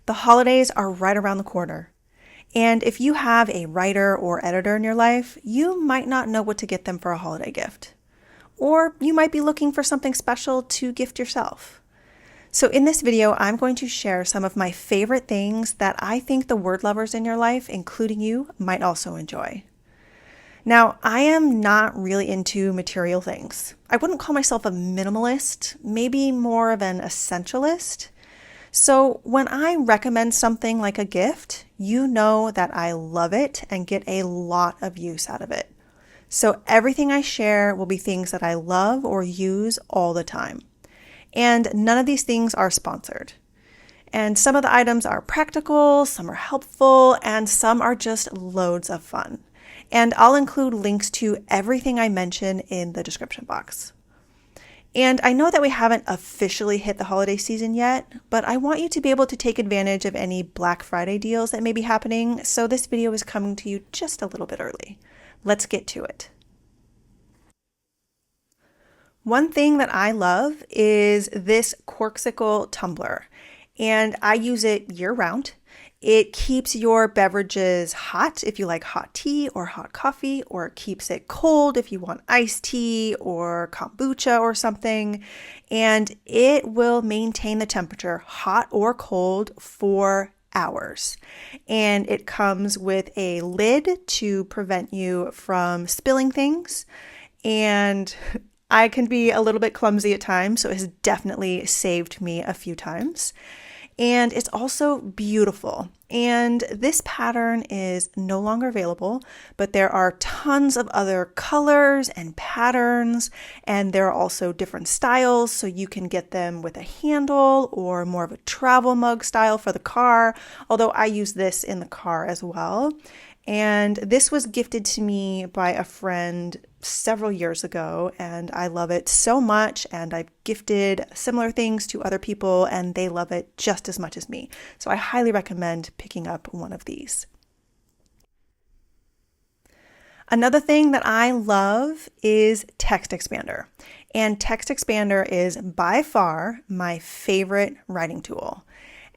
The holidays are right around the corner. And if you have a writer or editor in your life, you might not know what to get them for a holiday gift. Or you might be looking for something special to gift yourself. So in this video, I'm going to share some of my favorite things that I think the word lovers in your life, including you, might also enjoy. Now, I am not really into material things. I wouldn't call myself a minimalist, maybe more of an essentialist. So when I recommend something like a gift, you know that I love it and get a lot of use out of it. So everything I share will be things that I love or use all the time. And none of these things are sponsored. And some of the items are practical, some are helpful, and some are just loads of fun. And I'll include links to everything I mention in the description box. And I know that we haven't officially hit the holiday season yet, but I want you to be able to take advantage of any Black Friday deals that may be happening, so this video is coming to you just a little bit early. Let's get to it. One thing that I love is this Corksicle tumbler, and I use it year-round. It keeps your beverages hot if you like hot tea or hot coffee, or it keeps it cold if you want iced tea or kombucha or something. And it will maintain the temperature, hot or cold, for hours. And it comes with a lid to prevent you from spilling things. And I can be a little bit clumsy at times, so it has definitely saved me a few times. And it's also beautiful. And this pattern is no longer available, but there are tons of other colors and patterns, and there are also different styles, so you can get them with a handle or more of a travel mug style for the car, although I use this in the car as well. And this was gifted to me by a friend several years ago, and I love it so much, and I've gifted similar things to other people, and they love it just as much as me. So I highly recommend picking up one of these. Another thing that I love is Text Expander, and Text Expander is by far my favorite writing tool.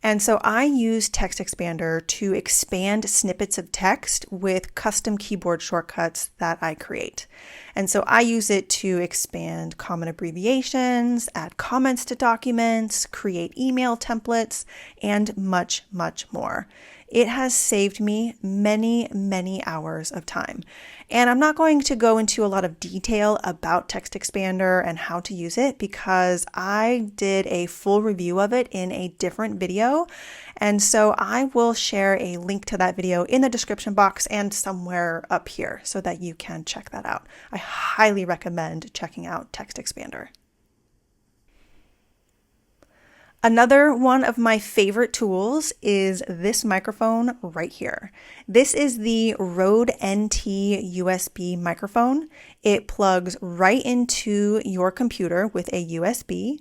And so I use Text Expander to expand snippets of text with custom keyboard shortcuts that I create. And so I use it to expand common abbreviations, add comments to documents, create email templates, and much, much more. It has saved me many, many hours of time. And I'm not going to go into a lot of detail about Text Expander and how to use it because I did a full review of it in a different video. And so I will share a link to that video in the description box and somewhere up here so that you can check that out. I highly recommend checking out Text Expander. Another one of my favorite tools is this microphone right here. This is the Rode NT USB microphone. It plugs right into your computer with a USB.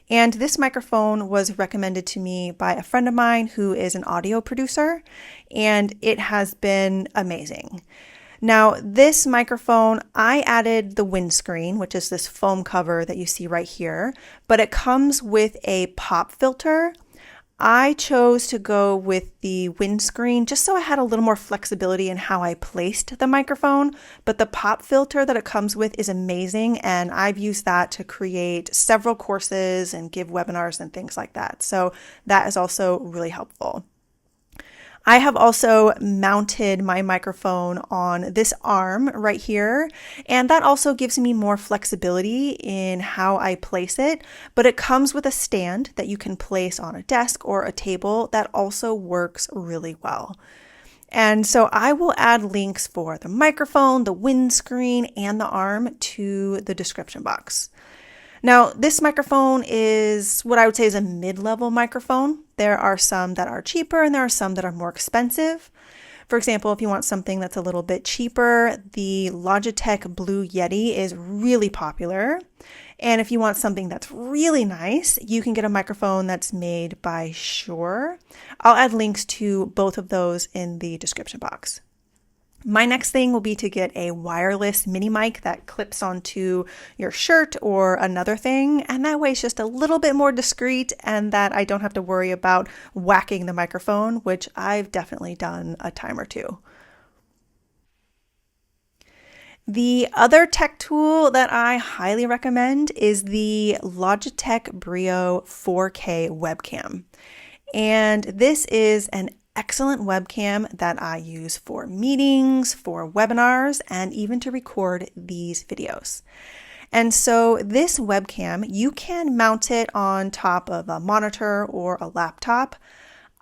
And this microphone was recommended to me by a friend of mine who is an audio producer, and it has been amazing. Now, this microphone, I added the windscreen, which is this foam cover that you see right here, but it comes with a pop filter. I chose to go with the windscreen just so I had a little more flexibility in how I placed the microphone, but the pop filter that it comes with is amazing, and I've used that to create several courses and give webinars and things like that. So that is also really helpful. I have also mounted my microphone on this arm right here, and that also gives me more flexibility in how I place it, but it comes with a stand that you can place on a desk or a table that also works really well. And so I will add links for the microphone, the windscreen, and the arm to the description box. Now, this microphone is what I would say is a mid-level microphone. There are some that are cheaper and there are some that are more expensive. For example, if you want something that's a little bit cheaper, the Logitech Blue Yeti is really popular. And if you want something that's really nice, you can get a microphone that's made by Shure. I'll add links to both of those in the description box. My next thing will be to get a wireless mini mic that clips onto your shirt or another thing, and that way it's just a little bit more discreet and that I don't have to worry about whacking the microphone, which I've definitely done a time or two. The other tech tool that I highly recommend is the Logitech Brio 4K webcam. And this is an excellent webcam that I use for meetings, for webinars, and even to record these videos. And so this webcam, you can mount it on top of a monitor or a laptop.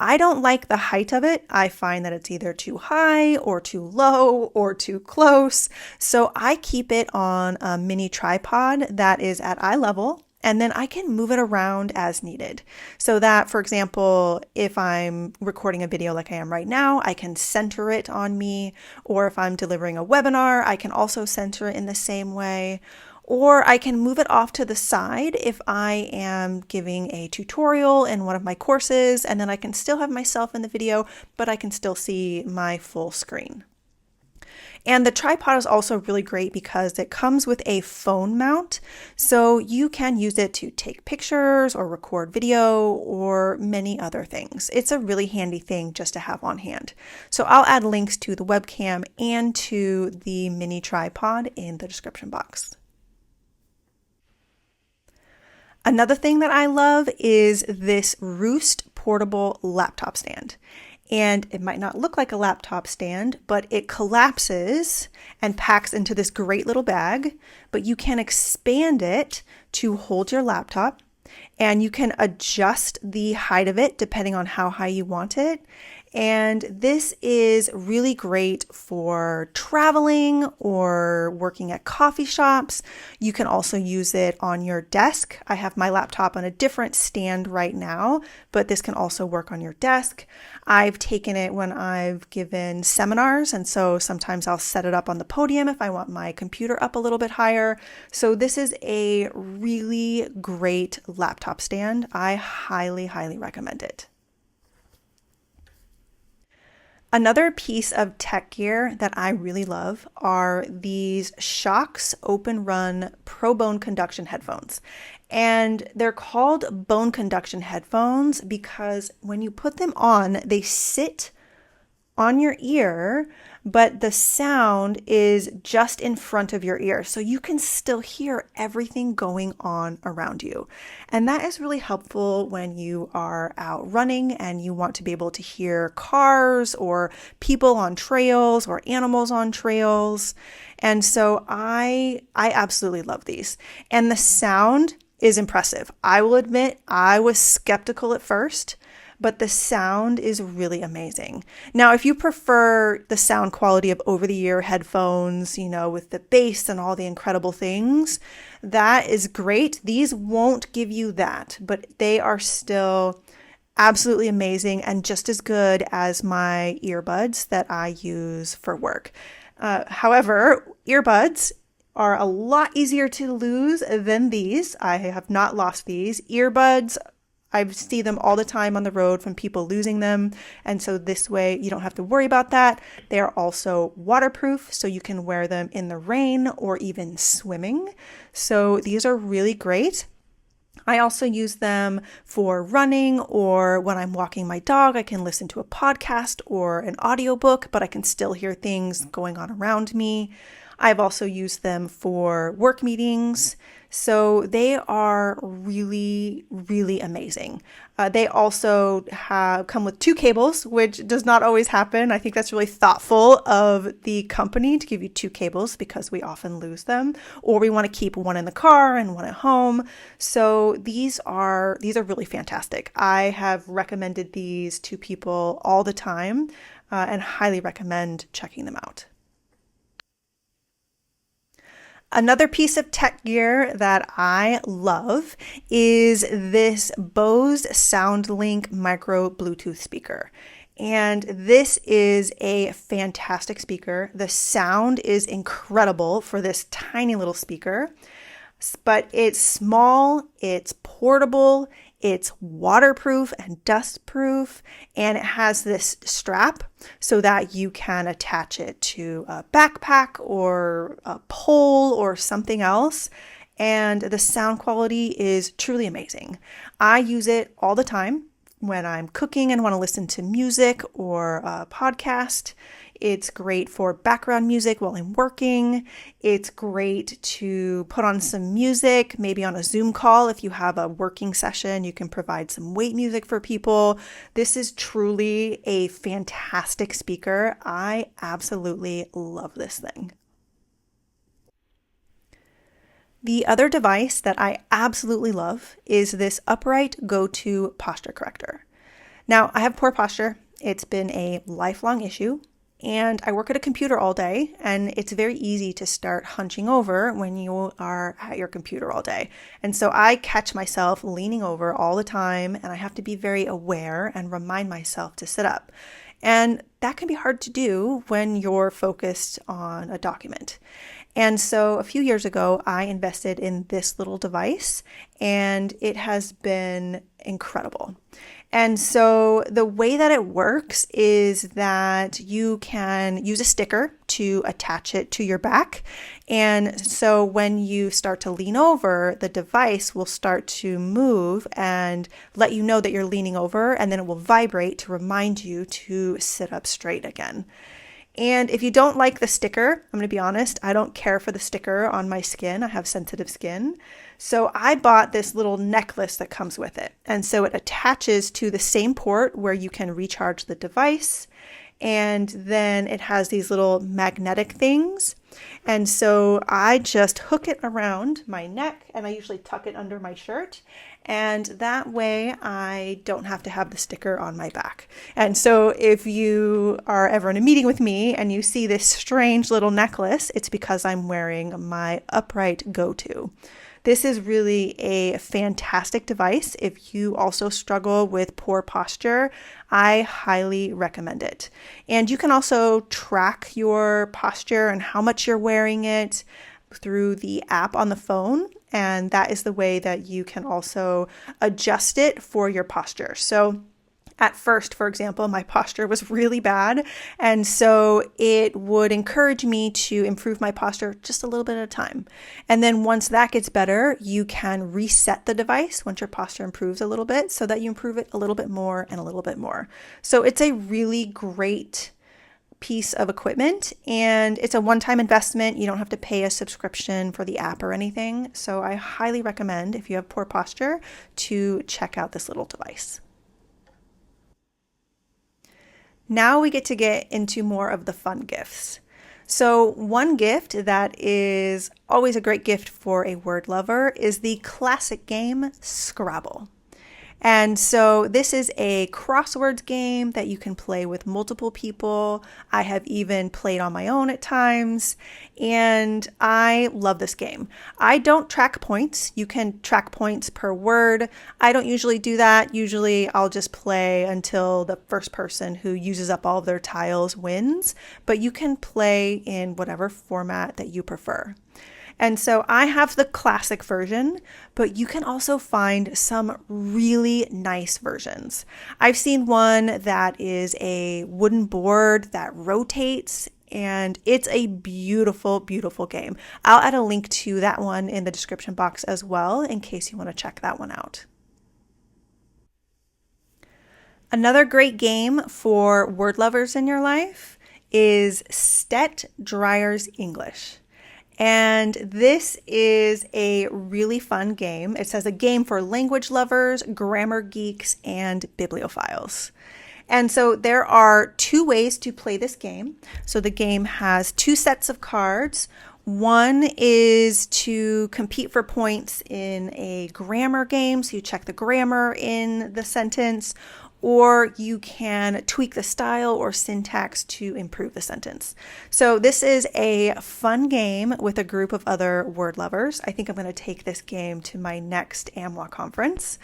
I don't like the height of it. I find that it's either too high or too low or too close. So I keep it on a mini tripod that is at eye level, and then I can move it around as needed. So that, for example, if I'm recording a video like I am right now, I can center it on me. Or if I'm delivering a webinar, I can also center it in the same way. Or I can move it off to the side if I am giving a tutorial in one of my courses, and then I can still have myself in the video, but I can still see my full screen. And the tripod is also really great because it comes with a phone mount, so you can use it to take pictures or record video or many other things. It's a really handy thing just to have on hand. So I'll add links to the webcam and to the mini tripod in the description box. Another thing that I love is this Roost portable laptop stand. And it might not look like a laptop stand, but it collapses and packs into this great little bag, but you can expand it to hold your laptop, and you can adjust the height of it depending on how high you want it. And this is really great for traveling or working at coffee shops. You can also use it on your desk. I have my laptop on a different stand right now, but this can also work on your desk. I've taken it when I've given seminars, and so sometimes I'll set it up on the podium if I want my computer up a little bit higher. So this is a really great laptop stand. I highly, highly recommend it. Another piece of tech gear that I really love are these Shokz Open Run Pro Bone Conduction headphones. And they're called bone conduction headphones because when you put them on, they sit on your ear, but the sound is just in front of your ear. So you can still hear everything going on around you. And that is really helpful when you are out running and you want to be able to hear cars or people on trails or animals on trails. And so I absolutely love these. And the sound is impressive. I will admit I was skeptical at first, but the sound is really amazing. Now, if you prefer the sound quality of over-the-ear headphones, with the bass and all the incredible things, that is great. These won't give you that, but they are still absolutely amazing and just as good as my earbuds that I use for work. However, earbuds are a lot easier to lose than these. I have not lost these. Earbuds, I see them all the time on the road from people losing them. And so this way you don't have to worry about that. They are also waterproof, so you can wear them in the rain or even swimming. So these are really great. I also use them for running, or when I'm walking my dog, I can listen to a podcast or an audiobook, but I can still hear things going on around me. I've also used them for work meetings. So they are really, really amazing. They also come with 2 cables, which does not always happen. I think that's really thoughtful of the company to give you 2 cables because we often lose them, or we want to keep one in the car and one at home. So these are really fantastic. I have recommended these to people all the time and highly recommend checking them out. Another piece of tech gear that I love is this Bose SoundLink micro Bluetooth speaker. And this is a fantastic speaker. The sound is incredible for this tiny little speaker, but it's small, it's portable, It's waterproof and dustproof, and it has this strap so that you can attach it to a backpack or a pole or something else. And the sound quality is truly amazing. I use it all the time when I'm cooking and want to listen to music or a podcast. It's great for background music while I'm working. It's great to put on some music, maybe on a Zoom call. If you have a working session, you can provide some wait music for people. This is truly a fantastic speaker. I absolutely love this thing. The other device that I absolutely love is this upright go-to posture corrector. Now, I have poor posture. It's been a lifelong issue. And I work at a computer all day, and it's very easy to start hunching over when you are at your computer all day. And so I catch myself leaning over all the time, and I have to be very aware and remind myself to sit up. And that can be hard to do when you're focused on a document. And so a few years ago, I invested in this little device, and it has been incredible. And so the way that it works is that you can use a sticker to attach it to your back. And so when you start to lean over, the device will start to move and let you know that you're leaning over, and then it will vibrate to remind you to sit up straight again. And if you don't like the sticker, I'm going to be honest, I don't care for the sticker on my skin. I have sensitive skin. So I bought this little necklace that comes with it. And so it attaches to the same port where you can recharge the device. And then it has these little magnetic things. And so I just hook it around my neck, and I usually tuck it under my shirt. And that way I don't have to have the sticker on my back. And so if you are ever in a meeting with me and you see this strange little necklace, it's because I'm wearing my upright go-to. This is really a fantastic device. If you also struggle with poor posture, I highly recommend it. And you can also track your posture and how much you're wearing it through the app on the phone. And that is the way that you can also adjust it for your posture. So at first, for example, my posture was really bad. And so it would encourage me to improve my posture just a little bit at a time. And then once that gets better, you can reset the device once your posture improves a little bit so that you improve it a little bit more and a little bit more. So it's a really great piece of equipment, and it's a one-time investment. You don't have to pay a subscription for the app or anything. So I highly recommend, if you have poor posture, to check out this little device. Now we get into more of the fun gifts. So one gift that is always a great gift for a word lover is the classic game Scrabble. And so this is a crosswords game that you can play with multiple people. I have even played on my own at times, and I love this game. I don't track points. You can track points per word. I don't usually do that. Usually I'll just play until the first person who uses up all of their tiles wins, but you can play in whatever format that you prefer. And so I have the classic version, but you can also find some really nice versions. I've seen one that is a wooden board that rotates, and it's a beautiful, beautiful game. I'll add a link to that one in the description box as well, in case you want to check that one out. Another great game for word lovers in your life is Stet Dreyer's English. And this is a really fun game. It says a game for language lovers, grammar geeks, and bibliophiles. And so there are 2 ways to play this game. So the game has 2 sets of cards. One is to compete for points in a grammar game, so you check the grammar in the sentence, or you can tweak the style or syntax to improve the sentence. So this is a fun game with a group of other word lovers. I think I'm going to take this game to my next AMWA conference.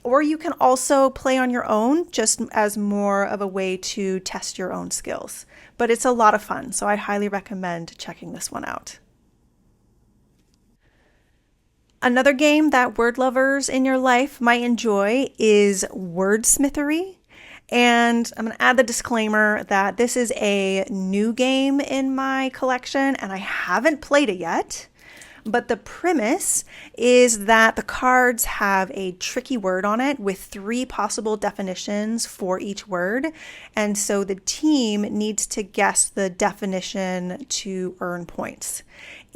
Or you can also play on your own, just as more of a way to test your own skills. But it's a lot of fun, so I highly recommend checking this one out. Another game that word lovers in your life might enjoy is wordsmithery. And I'm going to add the disclaimer that this is a new game in my collection and I haven't played it yet. But the premise is that the cards have a tricky word on it with 3 possible definitions for each word. And so the team needs to guess the definition to earn points.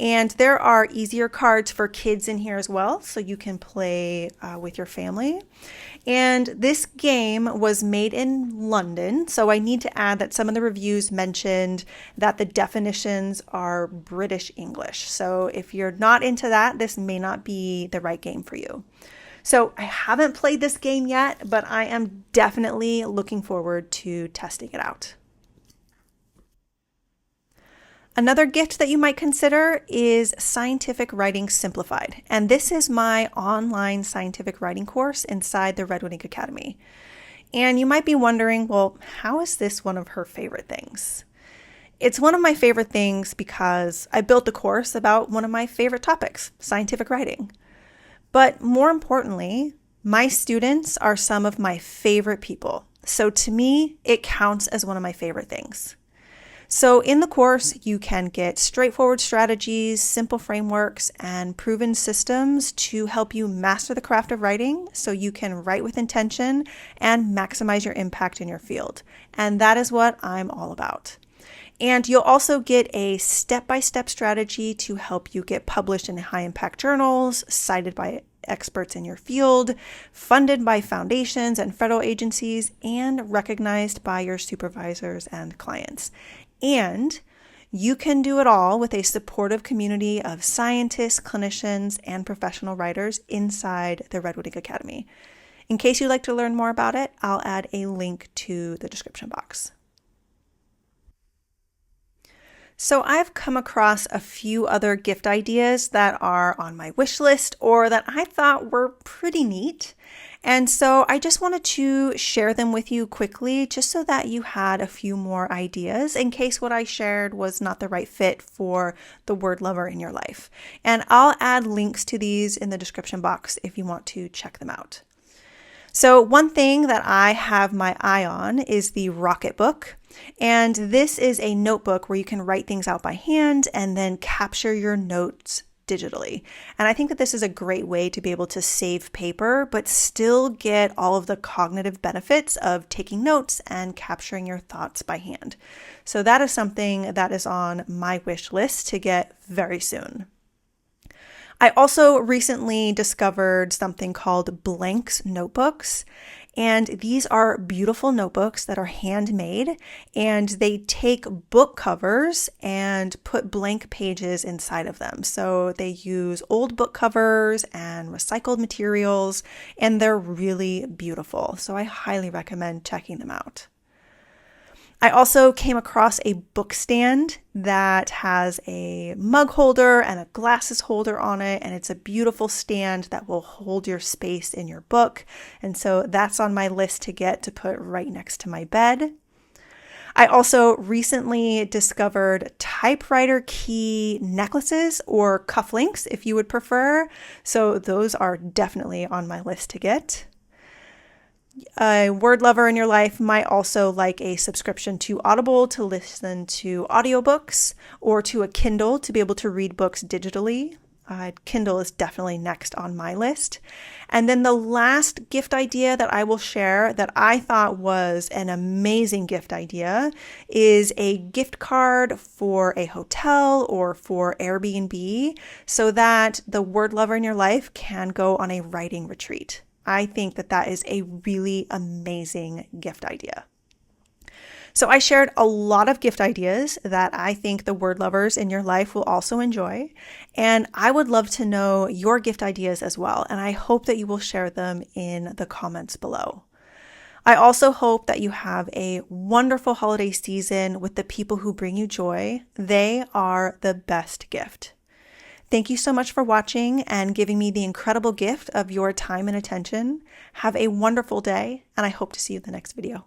And there are easier cards for kids in here as well, so you can play with your family. And this game was made in London, so I need to add that some of the reviews mentioned that the definitions are British English. So if you're not into that, this may not be the right game for you. So I haven't played this game yet, but I am definitely looking forward to testing it out. Another gift that you might consider is Scientific Writing Simplified. And this is my online scientific writing course inside the Redwood Ink Academy. And you might be wondering, well, how is this one of her favorite things? It's one of my favorite things because I built the course about one of my favorite topics, scientific writing. But more importantly, my students are some of my favorite people. So to me, it counts as one of my favorite things. So in the course, you can get straightforward strategies, simple frameworks, and proven systems to help you master the craft of writing so you can write with intention and maximize your impact in your field. And that is what I'm all about. And you'll also get a step-by-step strategy to help you get published in high-impact journals, cited by experts in your field, funded by foundations and federal agencies, and recognized by your supervisors and clients. And you can do it all with a supportive community of scientists, clinicians, and professional writers inside the Redwood Ink Academy. In case you'd like to learn more about it, I'll add a link to the description box. So I've come across a few other gift ideas that are on my wish list or that I thought were pretty neat. And so I just wanted to share them with you quickly just so that you had a few more ideas in case what I shared was not the right fit for the word lover in your life. And I'll add links to these in the description box if you want to check them out. So one thing that I have my eye on is the Rocket Book. And this is a notebook where you can write things out by hand and then capture your notes digitally. And I think that this is a great way to be able to save paper, but still get all of the cognitive benefits of taking notes and capturing your thoughts by hand. So that is something that is on my wish list to get very soon. I also recently discovered something called Blanks notebooks. And these are beautiful notebooks that are handmade, and they take book covers and put blank pages inside of them. So they use old book covers and recycled materials, and they're really beautiful. So I highly recommend checking them out. I also came across a book stand that has a mug holder and a glasses holder on it, and it's a beautiful stand that will hold your space in your book. And so that's on my list to get to put right next to my bed. I also recently discovered typewriter key necklaces or cufflinks, if you would prefer. So those are definitely on my list to get. A word lover in your life might also like a subscription to Audible to listen to audiobooks or to a Kindle to be able to read books digitally. Kindle is definitely next on my list. And then the last gift idea that I will share that I thought was an amazing gift idea is a gift card for a hotel or for Airbnb so that the word lover in your life can go on a writing retreat. I think that that is a really amazing gift idea. So I shared a lot of gift ideas that I think the word lovers in your life will also enjoy. And I would love to know your gift ideas as well. And I hope that you will share them in the comments below. I also hope that you have a wonderful holiday season with the people who bring you joy. They are the best gift. Thank you so much for watching and giving me the incredible gift of your time and attention. Have a wonderful day, and I hope to see you in the next video.